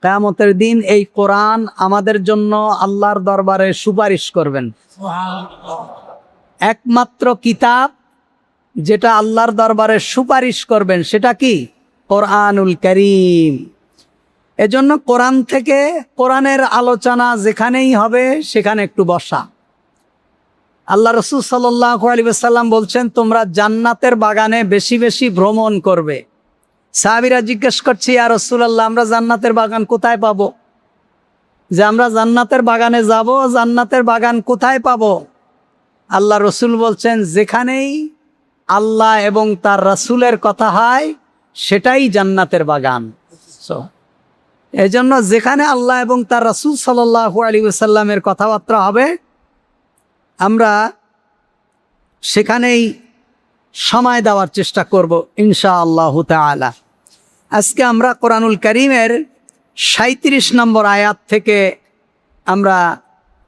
কিয়ামতের দিন এই কোরআন আমাদের জন্য আল্লাহর দরবারে সুপারিশ করবেন। একমাত্র কিতাব যেটা আল্লাহর দরবারে সুপারিশ করবেন সেটা কি? কোরআনুল কারীম। এজন্য কোরআন থেকে, কোরআনের আলোচনা যেখানেই হবে সেখানে একটু বসা। আল্লাহ রাসূল সাল্লাল্লাহু আলাইহি ওয়াসাল্লাম বলছেন, তোমরা জান্নাতের বাগানে বেশি বেশি ভ্রমণ করবে। সাহাবীরা জিজ্ঞেস করছে, ইয়া রাসূলুল্লাহ, আমরা জান্নাতের বাগান কোথায় পাবো? যে আমরা জান্নাতের বাগানে যাব, জান্নাতের বাগান কোথায় পাবো? আল্লাহ রসুল বলছেন, যেখানেই আল্লাহ এবং তার রাসূলের কথা হয় সেটাই জান্নাতের বাগান। এজন্য যেখানে আল্লাহ এবং তার রাসূল সাল্লাল্লাহু আলাইহি ওয়াসাল্লামের কথাবার্তা হবে আমরা সেখানেই সময় দেওয়ার চেষ্টা করব ইনশাআল্লাহু তাআলা। আজকে আমরা কোরআনুল কারীমের ৩৭ নম্বর আয়াত থেকে আমরা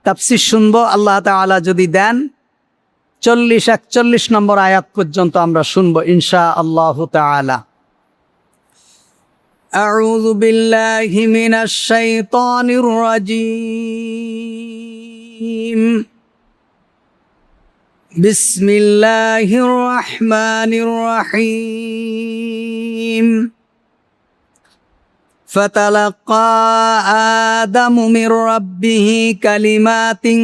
তাফসীর শুনবো। আল্লাহ তাআলা যদি দেন ৪০-৪১ নম্বর আয়াত পর্যন্ত আমরা শুনবো ইনশাআল্লাহু তাআলা। আউযু বিল্লাহি মিনাশ শাইতানির রাজীম। বিসমিল্লাহির রহমানির রহিম। ফাতালাক্কা আদামু মির রাব্বিহি কালিমাতিন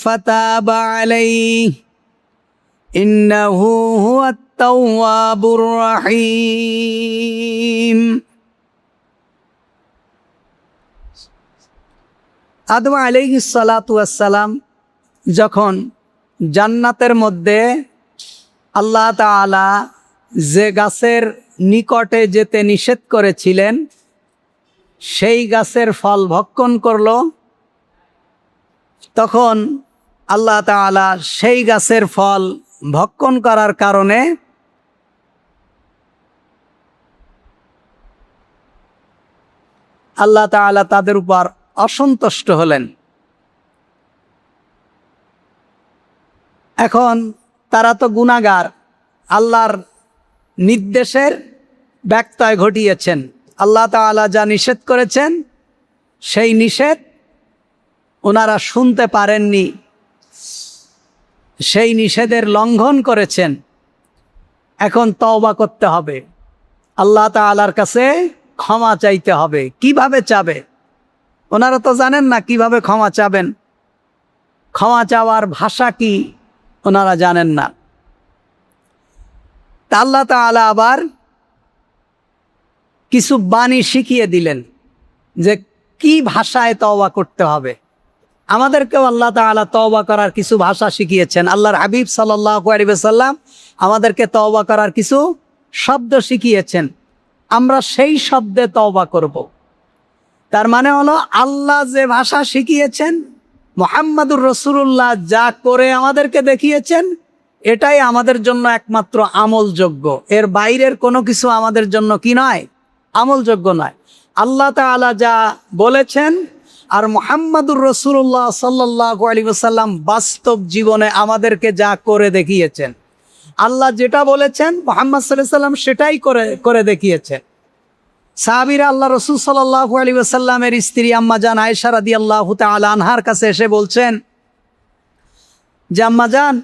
ফাতাবা আলাইহি ইন্নাহু হুয়াত তাওয়াবুর রহিম। আদম আলাইহিস সালাতু ওয়াস সালাম যখন জান্নাতের মধ্যে আল্লাহ তাআলা যে গাছের নিকটে যেতে নিষেধ করেছিলেন সেই গাছের ফল ভক্ষণ করল, তখন আল্লাহ তাআলা সেই গাছের ফল ভক্ষণ করার কারণে আল্লাহ তাআলা তাদের উপর অসন্তুষ্ট হলেন। এখন তারা তো গুনাহগার, আল্লাহর নির্দেশের ব্যত্যয় ঘটিয়েছেন। আল্লাহ তাআলা যা নিষেধ করেছেন সেই নিষেধ ওনারা শুনতে পারেননি, সেই নিষেধের লঙ্ঘন করেছেন। এখন তওবা করতে হবে, আল্লাহ তাআলার কাছে ক্ষমা চাইতে হবে। কিভাবে চাবে? ওনারা তো জানেন না কিভাবে ক্ষমা চাবেন, ক্ষমা চাওয়ার ভাষা কি ওনারা জানেন না। তা আল্লাহ তাআলা আবার কিছু বাণী শিখিয়ে দিলেন যে কি ভাষায় তওবা করতে হবে। আমাদেরকেও আল্লাহ তাআলা তওবা করার কিছু ভাষা শিখিয়েছেন। আল্লাহর হাবিব সাল্লাল্লাহু আলাইহি ওয়াসাল্লাম আমাদেরকে তওবা করার কিছু শব্দ শিখিয়েছেন। আমরা সেই শব্দে তওবা করব। তার মানে হলো আল্লাহ যে ভাষা শিখিয়েছেন, মুহাম্মাদুর রাসূলুল্লাহ যা করে আমাদেরকে দেখিয়েছেন, এটাই আমাদের জন্য একমাত্র আমলযোগ্য। এর বাইরের কোনো কিছু আমাদের জন্য কি নয়? আমলযোগ্য নয়। আল্লাহ তাআলা যা বলেছেন আর মুহাম্মাদুর রাসূলুল্লাহ সাল্লাল্লাহু আলাইহি ওয়াসাল্লাম বাস্তব জীবনে আমাদেরকে যা করে দেখিয়েছেন, আল্লাহ যেটা বলেছেন মুহাম্মদ সাল্লাল্লাহু আলাইহি ওয়াসাল্লাম সেটাই করে দেখিয়েছেন। সাহাবীরা আল্লাহ রাসূল সাল্লাল্লাহু আলাইহি ওয়াসাল্লামের স্ত্রী আম্মা জান আয়েশা রাদিয়াল্লাহু তাআলা আনহার কাছে এসে বলছেন যে, আম্মা জান,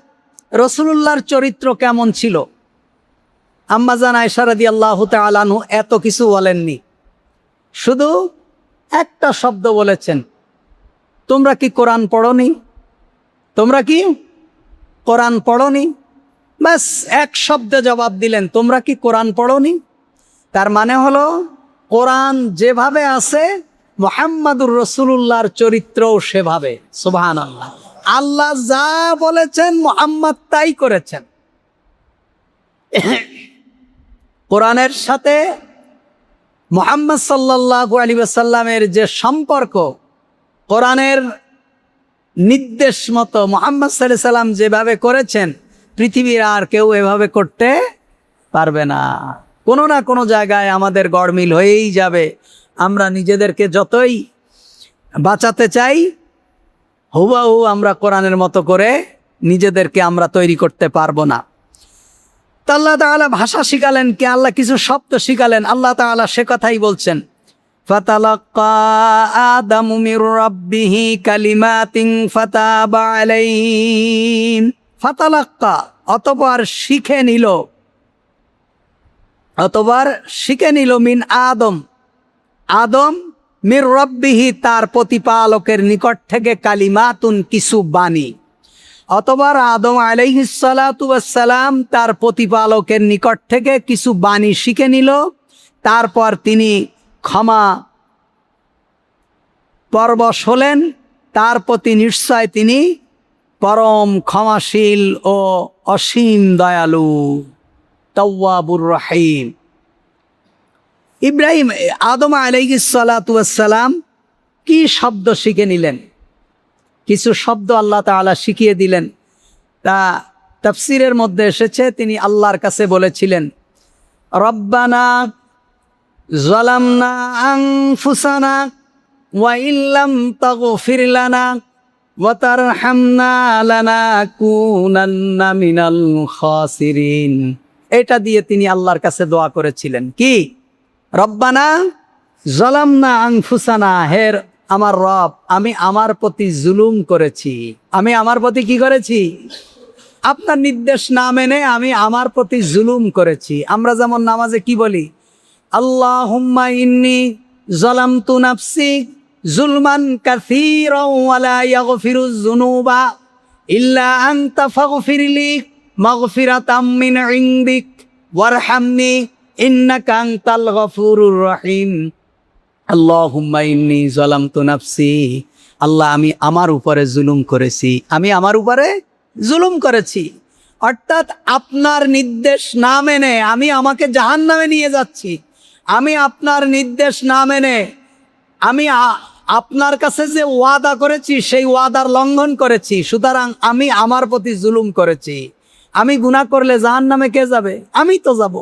রাসূলুল্লাহর চরিত্র কেমন ছিল? আম্মা জান আয়েশা রাদিয়াল্লাহু তাআলা আনহু এত কিছু বলেননি, শুধু একটা শব্দ বলেছেন, তোমরা কি কোরআন পড়োনি? তোমরা কি কোরআন পড়োনি? ব্যাস এক শব্দে জবাব দিলেন, তোমরা কি কোরআন পড়োনি? তার মানে হলো কোরআন যেভাবে আছে মুহাম্মাদুর রাসূলুল্লাহর চরিত্রও সেভাবে। সুবহানাল্লাহ। আল্লাহ যা বলেছেন মুহাম্মদ তাই করেছেন। কোরআনের সাথে মুহাম্মদ সাল্লাল্লাহু আলাইহি ওয়াসাল্লামের যে সম্পর্ক, কোরআনের নির্দেশ মতো মুহাম্মদ সাল্লাল্লাহু আলাইহি ওয়াসাল্লাম যেভাবে করেছেন, পৃথিবীর আর কেউ এভাবে করতে পারবে না। কোনো না কোনো জায়গায় আমাদের গড়মিল হয়েই যাবে। আমরা নিজেদেরকে যতই বাঁচাতে চাই, হুবহু আমরা কোরআনের মতো করে নিজেদেরকে আমরা তৈরি করতে পারবো না। আল্লাহ তাআলা ভাষা শিখালেন, কে আল্লাহ কিছু শব্দ শিখালেন। আল্লাহ তাআলা সে কথাই বলছেন ফাতালাক্কা আদামু মির রাব্বিহি কালিমাতিন ফাতাবা আলাইহি। ফাতালাক্কা অতঃপর শিখে নিল মিন আদম মির রব্বিহি তার প্রতিপালকের নিকট থেকে কালিমাতুন কিছু বাণী। অতঃপর আদম আলাইহিস সালাতু ওয়াস সালাম তার প্রতিপালকের নিকট থেকে কিছু বাণী শিখে নিল। তারপর তিনি ক্ষমা পরবশ হলেন। তার প্রতি নিশ্চয় তিনি পরম ক্ষমাশীল ও অসীম দয়ালু, তাওয়াবুর রহিম। ইব্রাহিম আদম আলাইহিস সালাতু ওয়াস সালাম কি শব্দ শিখে নিলেন? কিছু শব্দ আল্লাহ তাআলা শিখিয়ে দিলেন। তা তাফসীরের মধ্যে এসেছে তিনি আল্লাহর কাছে বলেছিলেন, রব্বানা যালামনা আনফুসানা ওয়া ইল্লাম তাগফির লানা ওয়া তারহামনা লানাকুনান্না মিনাল খাসিরিন। এটা দিয়ে তিনি আল্লাহর কাছে দোয়া করেছিলেন কি, রব্বানা যালামনা আনফুসানা, হে আমার রব, আমি আমার প্রতি জুলুম করেছি। আমি আমার প্রতি কি করেছি? আপনার নির্দেশ না মেনে আমি আমার প্রতি জুলুম করেছি। আমরা যেমন নামাজে কি বলি, আল্লাহুম্মা ইন্নী যালামতু নাফসি জুলমান কাসীরান ওয়া লা ইয়াগফিরুয যুনুবা ইল্লা আনতা ফাগফিরলি মাগফিরাতাম মিন ইনদিক ওয়ারহামনি ইন্নাকা আনতাল গফুরুর রহিম। আল্লাহুম্মা ইন্নী যালামতু নাফসি, আল্লাহ আমি আমার উপরে জুলুম করেছি। অর্থাৎ আপনার নির্দেশ না মেনে আমি আমাকে জাহান্নামে নিয়ে যাচ্ছি। আমি আপনার নির্দেশ না মেনে আমি আপনার কাছে যে ওয়াদা করেছি সেই ওয়াদার লঙ্ঘন করেছি। সুতরাং আমি আমার প্রতি জুলুম করেছি। আমি গুনাহ করলে জাহান্নামে কে যাবে? আমি তো যাব।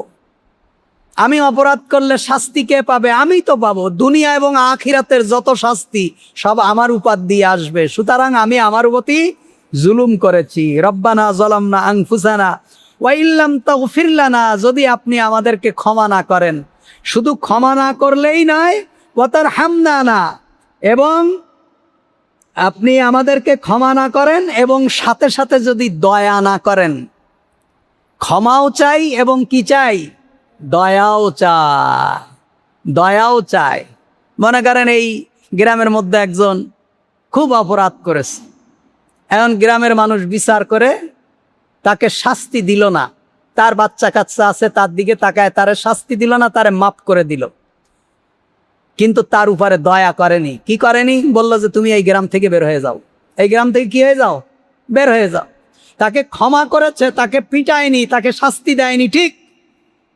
আমি অপরাধ করলে শাস্তি কে পাবে? আমি তো পাবো। দুনিয়া এবং আখিরাতের যত শাস্তি সব আমার উপর দিয়ে আসবে। সুতরাং আমি আমার প্রতি জুলুম করেছি। রব্বানা যালামনা আনফুসানা ওয়া ইল্লাম তাগফির লানা, যদি আপনি আমাদেরকে ক্ষমা না করেন, শুধু ক্ষমা না করলেই নয়, ওয়া তারহামনা, এবং আপনি আমাদেরকে ক্ষমা না করেন এবং সাথে সাথে যদি দয়া না করেন। ক্ষমাও চাই এবং কি চাই? দয়াও চাই। মনে করেন এই গ্রামের মধ্যে একজন খুব অপরাধ করেছে, এখন গ্রামের মানুষ বিচার করে তাকে শাস্তি দিল না। তার বাচ্চা কাচ্চা আছে, তার দিকে তাকায়, তারে শাস্তি দিল না, তারে মাফ করে দিল, কিন্তু তার উপরে দয়া করেনি। কি করেনি? বলল যে তুমি এই গ্রাম থেকে বের হয়ে যাও। এই গ্রাম থেকে কি হয়ে যাও? বের হয়ে যাও। তাকে ক্ষমা করেছে, তাকে পিটায়নি, তাকে শাস্তি দেয়নি, ঠিক,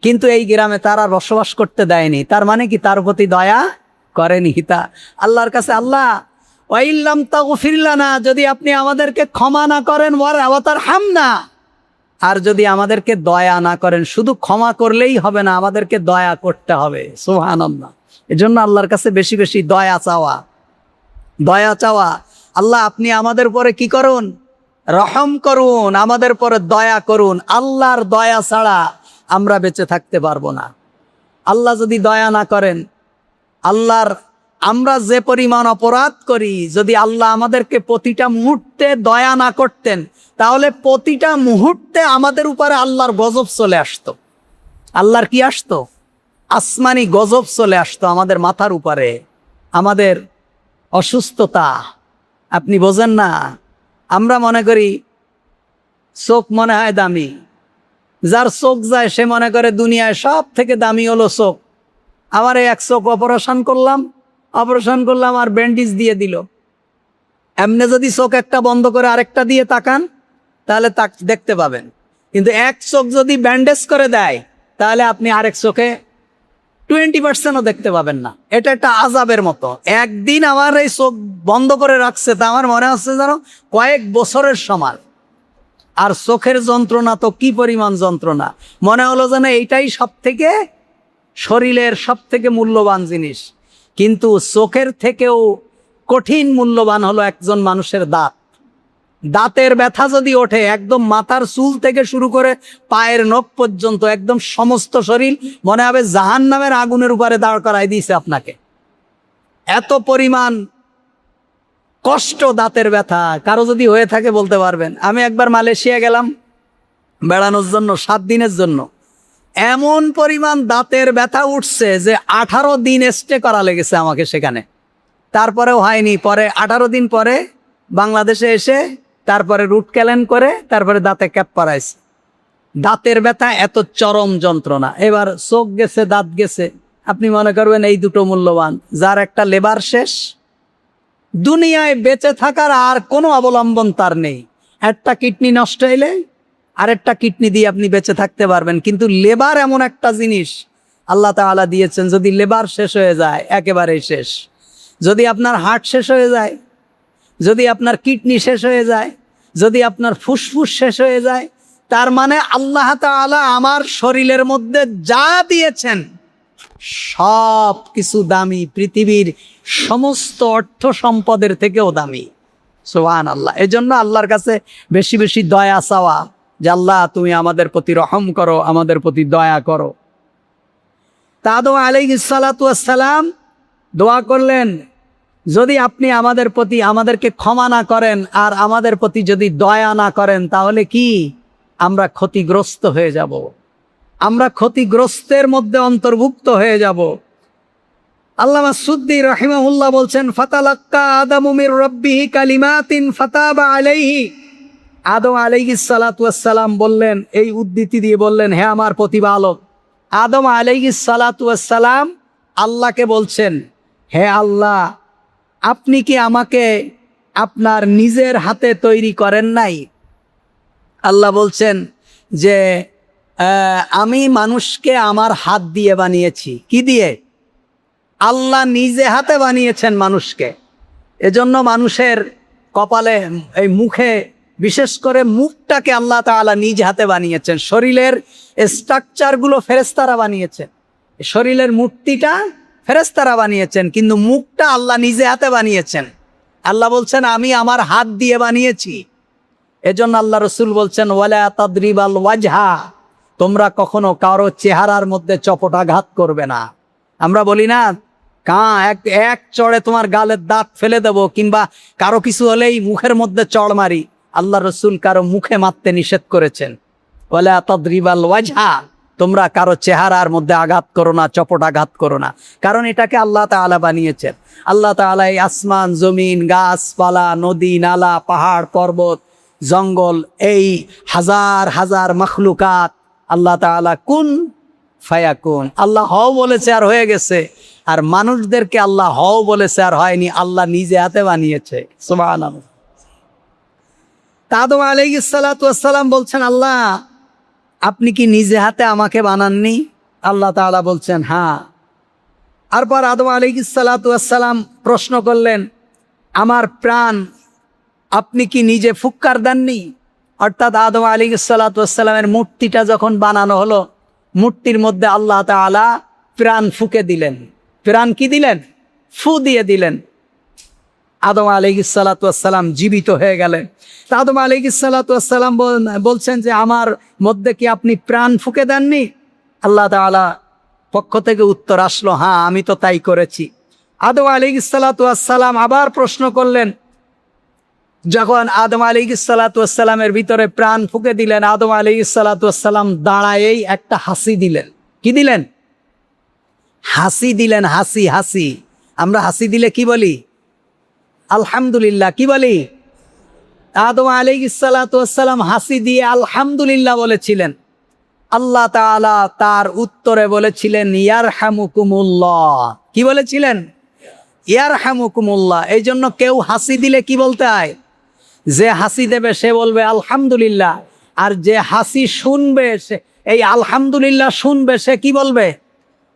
কিন্তু এই গ্রামে তারা বসবাস করতে দেয়নি। তার মানে কি? তার প্রতি দয়া করেনি। তা আল্লাহর কাছে, আল্লাহ ওয়া ইল্লাম তাগফির লানা, যদি আপনি আমাদেরকে ক্ষমা না করেন, ওয়া তারহামনা, আর যদি আমাদেরকে দয়া না করেন, শুধু ক্ষমা করলেই হবে না, আমাদেরকে দয়া করতে হবে। সুবহানাল্লাহ। এজন্য আল্লাহর কাছে বেশি বেশি দয়া চাওয়া। আল্লাহ আপনি আমাদের উপরে কি করুন? রহম করুন, আমাদের উপরে দয়া করুন। আল্লাহর দয়া ছাড়া আমরা বেঁচে থাকতে পারবো না। আল্লাহ যদি দয়া না করেন, আমরা যে পরিমাণ অপরাধ করি, যদি আল্লাহ আমাদেরকে প্রতিটা মুহূর্তে দয়া না করতেন, তাহলে প্রতিটা মুহূর্তে আমাদের উপরে আল্লাহর গজব চলে আসতো। আল্লাহর কি আসতো? আসমানি গজব চলে আসতো আমাদের মাথার উপরে। আমাদের অসুস্থতা, আপনি বোঝেন না। আমরা মনে করি চোখ মনে হয় দামি, যার চোখ যায় সে মনে করে দুনিয়ায় সব থেকে দামি হলো চোখ। আমার এই এক চোখ অপারেশন করলাম আর ব্যান্ডেজ দিয়ে দিল। এমনি যদি চোখ একটা বন্ধ করে আরেকটা দিয়ে তাকান তাহলে দেখতে পাবেন, কিন্তু এক চোখ যদি ব্যান্ডেজ করে দেয় তাহলে আপনি আরেক চোখে 20%ও দেখতে পাবেন না। এটা একটা আযাবের মতো। একদিন আমার এই চোখ বন্ধ করে রাখছে, তা আমার মনে হচ্ছে যেন কয়েক বছরের সমান। আর চোখের যন্ত্রণা তো কি পরিমাণ যন্ত্রণা, মনে হলো যেন এইটাই শরীরের সব থেকে মূল্যবান জিনিস। কিন্তু চোখের থেকেও কঠিন মূল্যবান হলো একজন মানুষের দাঁতের ব্যথা যদি ওঠে, একদম মাথার চুল থেকে শুরু করে পায়ের নখ পর্যন্ত একদম সমস্ত শরীর মনে হবে জাহান্নামের আগুনের উপরে দাঁড় করায় দিয়েছে আপনাকে। এত পরিমাণ কষ্ট, দাঁতের ব্যথা কারো যদি হয়ে থাকে বলতে পারবেন। আমি একবার মালয়েশিয়া গেলাম বেড়ানোর জন্য 7 দিনের জন্য। এমন পরিমাণ দাঁতের ব্যথা উঠছে যে 18 দিন স্টে করা লেগেছে আমাকে সেখানে, তারপরেও হয়নি। পরে 18 দিন পরে বাংলাদেশে এসে তারপরে রুট ক্যানেল করে তারপরে দাঁতে ক্যাপ পরাইছে। দাঁতের ব্যথা এত চরম যন্ত্রণা। এবার চোখ গেছে, দাঁত গেছে, আপনি মনে করবেন এই দুটো মূল্যবান। যার একটা লেবার শেষ, দুনিয়ায় বেঁচে থাকার আর কোনো অবলম্বন তার নেই। একটা কিডনি নষ্ট হইলে আরেকটা কিডনি দিয়ে আপনি বেঁচে থাকতে পারবেন, কিন্তু লেবার এমন একটা জিনিস আল্লাহ তাআলা দিয়েছেন, যদি লেবার শেষ হয়ে যায় একেবারেই শেষ। যদি আপনার হার্ট শেষ হয়ে যায়, যদি আপনার কিডনি শেষ হয়ে যায়, যদি আপনার ফুসফুস শেষ হয়ে যায়, তার মানে আল্লাহ তাআলা আমার শরীরের মধ্যে যা দিয়েছেন সব কিছু দামি, পৃথিবীর সমস্ত অর্থ সম্পদের থেকেও দামি। সুবহানাল্লাহ। এজন্য আল্লাহর কাছে বেশি বেশি দয়া চাওয়া, যে আল্লাহ তুমি আমাদের প্রতি রহম করো, আমাদের প্রতি দয়া করো। তা আদম আলাইহিস সালাতু ওয়াস সালাম দোয়া করলেন, যদি আপনি আমাদের প্রতি, আমাদেরকে ক্ষমা না করেন আর আমাদের প্রতি যদি দয়া না করেন, তাহলে কি আমরা ক্ষতিগ্রস্ত হয়ে যাব, আমরা ক্ষতিগ্রস্তের মধ্যে অন্তর্ভুক্ত হয়ে যাব। আল্লামা সুদ্দী রাহিমাহুল্লাহ বলছেন, ফাতালাক্কা আদামু মির রাব্বিহি কালিমাতিন ফাতাবা আলাইহি। আদম আলাইহিস সালাতু ওয়াস সালাম বললেন, এই উদ্ধৃতি দিয়ে বললেন, হে আমার প্রতিপালক। আদম আলাইহিস সালাতু ওয়াস সালাম আল্লাহকে বলছেন, হে আল্লাহ, আপনি কি আমাকে আপনার নিজের হাতে তৈরি করেন নাই? আল্লাহ বলছেন যে আমি মানুষকে আমার হাত দিয়ে বানিয়েছি। কি দিয়ে? আল্লাহ নিজে হাতে বানিয়েছেন মানুষকে। এজন্য মানুষের কপালে, এই মুখে, বিশেষ করে মুখটাকে আল্লাহ তাআলা নিজ হাতে বানিয়েছেন। শরীরের স্ট্রাকচারগুলো ফেরেশতারা বানিয়েছেন, শরীরের মূর্তিটা ফেরেশতারা বানিয়েছেন, কিন্তু মুখটা আল্লাহ নিজে হাতে বানিয়েছেন। আল্লাহ বলছেন আমি আমার হাত দিয়ে বানিয়েছি। এজন্য আল্লাহ রসুল বলছেন, ওয়ালা তাদরিবাল ওয়াজহা, তোমরা কখনো কারো চেহারার মধ্যে চপটাঘাত করবে না। আমরা বলি না, এক চড়ে তোমার গালের দাঁত ফেলে দেবো, কিংবা কারো কিছু হলেই মুখের মধ্যে চড় মারি। আল্লাহ রসুল কারো মুখে মারতে নিষেধ করেছেন। ওয়ালা তাদরিবাল ওয়াজহা, তোমরা কারো চেহারার মধ্যে আঘাত করো না, চপটাঘাত করো না। কারণ এটাকে আল্লাহ তাআলা বানিয়েছেন। আল্লাহ তাআলা এই আসমান, জমিন, গাছপালা, নদী, নালা, পাহাড়, পর্বত, জঙ্গল, এই হাজার হাজার মখলুকাত আল্লাহ তাআলা কুন ফায়াকুন, আল্লাহ হও বলেছে আর হয়ে গেছে। আর মানুষদেরকে আল্লাহ হও বলেছে আর হয়নি, আল্লাহ নিজে হাতে বানিয়েছে। সুবহানাল্লাহ। আদম আলাইহিস সালাতু ওয়াস সালাম বলছেন, আল্লাহ আপনি কি নিজে হাতে আমাকে বানাননি? আল্লাহ তাআলা বলছেন হ্যাঁ। তারপর আদম আলাইহিস সালাতু ওয়াস সালাম প্রশ্ন করলেন, আমার প্রাণ আপনি কি নিজে ফুৎকার দেননি? অর্থাৎ আদম আলাইহিস সালাতু ওয়াস সালামের মূর্তিটা যখন বানানো হলো, মূর্তির মধ্যে আল্লাহ তাআলা প্রাণ ফুঁকে দিলেন। প্রাণ কি দিলেন? ফু দিয়ে দিলেন। আদম আলাইহিস সালাতু ওয়াস সালাম জীবিত হয়ে গেলেন। তা আদম আলাইহিস সালাতু ওয়াস সালাম বলছেন যে আমার মধ্যে কি আপনি প্রাণ ফুঁকে দেননি? আল্লাহ তাআলা পক্ষ থেকে উত্তর আসলো, হ্যাঁ আমি তো তাই করেছি। আদম আলাইহিস সালাতু ওয়াস সালাম আবার প্রশ্ন করলেন। যখন আদম আলাইহিস সালাতু ওয়াস সালামের ভিতরে প্রাণ ফুঁকে দিলেন, আদম আলাইহিস সালাতু ওয়াস সালাম দাঁড়ায়েই একটা হাসি দিলেন। কি দিলেন? হাসি দিলেন। হাসি, হাসি। আমরা হাসি দিলে কি বলি? আলহামদুলিল্লাহ। কি বলি? আদম আলাইহিস সালাতু ওয়াস সালাম হাসি দিয়ে আলহামদুলিল্লাহ বলেছিলেন। আল্লাহ তাআলা তার উত্তরে বলেছিলেন ইয়ারহামুকুমুল্লাহ। কি বলেছিলেন? ইয়ারহামুকুমুল্লাহ। এই জন্য কেউ হাসি দিলে কি বলতে হয়? যে হাসি দেবে সে বলবে আলহামদুলিল্লাহ, আর যে হাসি শুনবে, সে এই আলহামদুলিল্লাহ শুনবে, সে কি বলবে?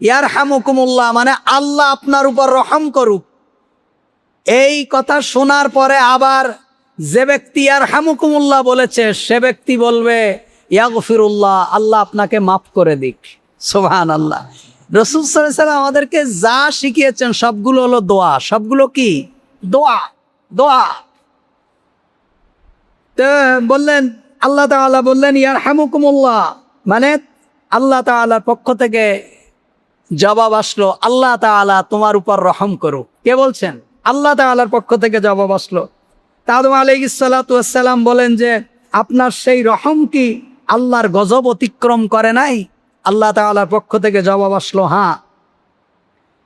ইয়ারহামুকুমুল্লাহ, মানে আল্লাহ আপনার উপর রহম করুক। এই কথা শোনার পরে আবার যে ব্যক্তি ইয়ারহামুকুমুল্লাহ বলেছে সে ব্যক্তি বলবে ইয়াগফিরুল্লাহ, আল্লাহ আপনাকে মাফ করে দিক। সুবহানাল্লাহ। রাসূল সাল্লাল্লাহু আলাইহি ওয়াসাল্লাম আমাদেরকে যা শিখিয়েছেন সবগুলো হলো দোয়া। সবগুলো কি? দোয়া। দোয়া। তো বললেন, আল্লাহ তাআলা বললেন ইয়ারহামুকুমুল্লাহ, মানে আল্লাহ তাআলার পক্ষ থেকে জবাব আসলো, আল্লাহ তাআলা তোমার উপর রহম করুক। কে বলছেন? আল্লাহ তাআলার পক্ষ থেকে জবাব আসলো। তা আদম আলাইহিস সালাতু ওয়াস সালাম বলেন যে আপনার সেই রহম কি আল্লাহর গজব অতিক্রম করে নাই? আল্লাহ তাআলার পক্ষ থেকে জবাব আসলো, হ্যাঁ,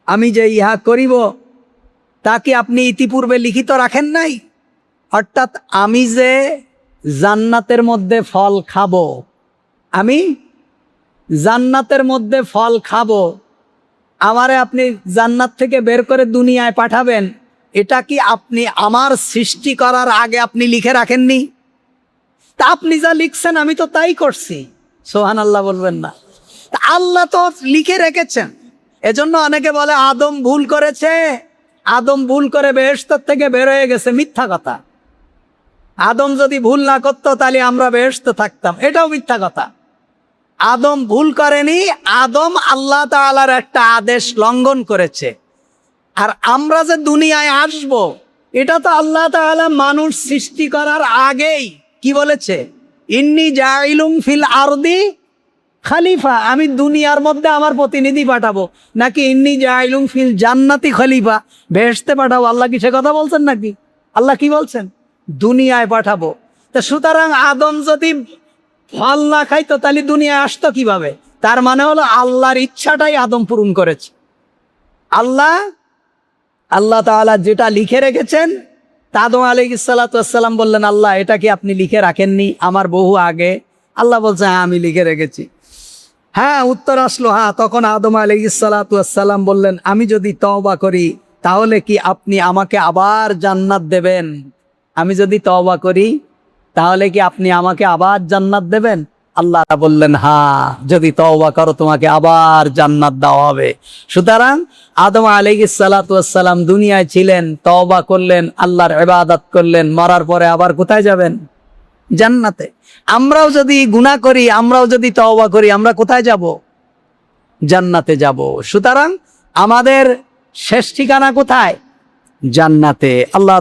আমি যে ইহা করিব তা কি আপনি ইতিপূর্বে লিখিত রাখেন নাই? অর্থাৎ আমি যে জান্নাতের মধ্যে ফল খাবো, আমি জান্নাতের মধ্যে ফল খাবো, আমারে আপনি জান্নাত থেকে বের করে দুনিয়ায় পাঠাবেন, এটা কি আপনি আমার সৃষ্টি করার আগে আপনি লিখে রাখেননি? তা আপনি যা লিখছেন আমি তো তাই করছি। সুবহানাল্লাহ বলবেন না? তা আল্লাহ তো লিখে রেখেছেন। এজন্য অনেকে বলে আদম ভুল করেছে, আদম ভুল করে বেহেশত থেকে বের হয়ে গেছে। মিথ্যা কথা। আদম যদি ভুল না করতো তাহলে আমরা বেহেশতে থাকতাম, এটাও মিথ্যা কথা। আদম ভুল করেনি, আদম আল্লাহ তাআলার একটা আদেশ লঙ্ঘন করেছে। আর আমরা যে দুনিয়ায় আসব, এটা তো আল্লাহ তাআলা মানুষ সৃষ্টি করার আগেই কি বলেছে? ইন্নী জাইলুম ফিল আরদি খলিফা, আমি দুনিয়ার মধ্যে আমার প্রতিনিধি পাঠাবো। নাকি ইন্নী জাইলুম ফিল জান্নাতি খলিফা, বেহেশতে পাঠাবো? আল্লাহ কি সে কথা বলছেন নাকি? আল্লাহ কি বলছেন? দুনিয়ায় পাঠাবো। তা সুতরাং আদম যদি ফল না খাইতো তাহলে দুনিয়ায় আসতো কিভাবে? তার মানে হলো আল্লাহর ইচ্ছাটাই আদম পূরণ করেছে। আল্লাহ তাআলা যেটা লিখে রেখেছেন, তা আদম আলাইহিস সালাতু ওয়াস সালাম বললেন, আল্লাহ এটা কি আপনি লিখে রাখেননি আমার বহু আগে? আল্লাহ বলছে, হ্যাঁ আমি লিখে রেখেছি। হ্যাঁ, উত্তর আসলো হ্যাঁ। তখন আদম আলাইহিস সালাতু ওয়াস সালাম বললেন, আমি যদি তওবা করি তাহলে কি আপনি আমাকে আবার জান্নাত দেবেন? আমি যদি তওবা করি তাহলে কি আপনি আমাকে আবার জান্নাত দেবেন? আল্লাহ বললেন, হ্যাঁ, যদি তওবা করো তোমাকে আবার জান্নাত দেওয়া হবে। সুতরাং আদম আলাইহিস সালাতু ওয়াস সালাম দুনিয়ায় ছিলেন, তওবা করলেন, আল্লাহর ইবাদত করলেন, মরার পরে আবার কোথায় যাবেন? জান্নাতে। আমরাও যদি গুনাহ করি, আমরাও যদি তওবা করি, আমরা কোথায় যাব? জান্নাতে যাব। সুতরাং আমাদের শেষ ঠিকানা কোথায়? জান্নাতে। আল্লাহ